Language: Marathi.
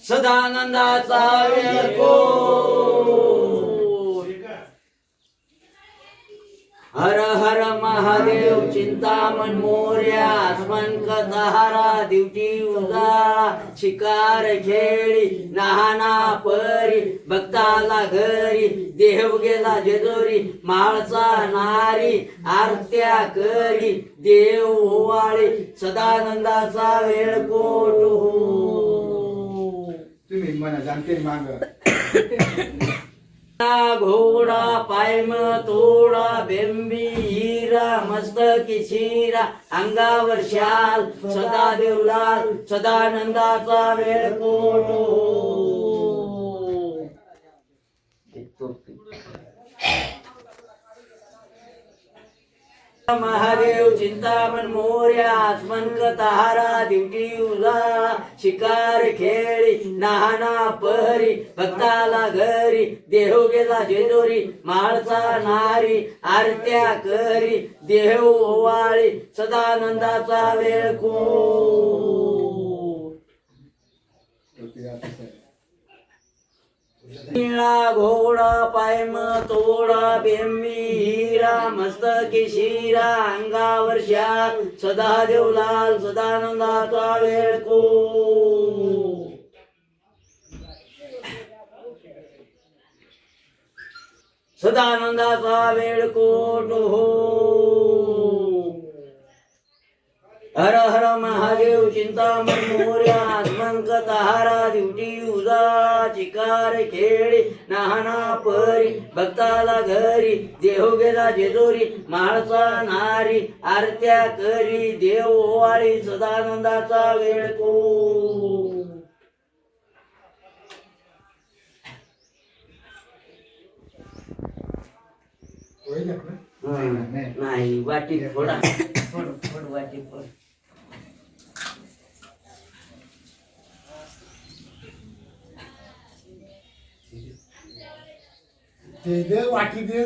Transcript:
सदानंदाचा वेळको हर हर महादेव चिंतामण मोर्या स्मनकतहारा दिवटी उजाळा शिकार खेळी नाहना परी भक्ताला घरी देव गेला जेजोरी माळचा नारी आरत्या करी देव ओवाळी सदानंदाचा वेळ कोट तुम्ही म्हणा जाणते माग घोडा पायम तोडा बेंबी हिरा मस्तकी शिरा अंगावर शाल सदा देवलाल सदानंदाचा वेळ कोटो महादेव चिंतामण मोर्या स्मनकतहारा दिवटी उजाळा शिकार खेळी नाहना पहरी भक्ताला घरी देव गेला जेजोरी माळचा नारी आरत्या करी देव ओवाळी सदानंदाचा वेळ को निळा घोडा पायम तोडा बेंबी हिरा मस्तकी शिरा अंगावर शाल सदा देवलाल सदानंदाचा वेळ को सदानंदाचा वेळ कोट हो हर हर महादेव चिंतामण मोर्या स्मनकतहारा दिवटी उजाळा चिकार खेळी नाहना परी भक्ताला घरी देव गेला जेजोरी माळचा नारी आरत्या करी देव ओवाळी सदानंदाचा वेळ को नाही वाटी थोडा थोड वाटी थोड ते दे वाटी दे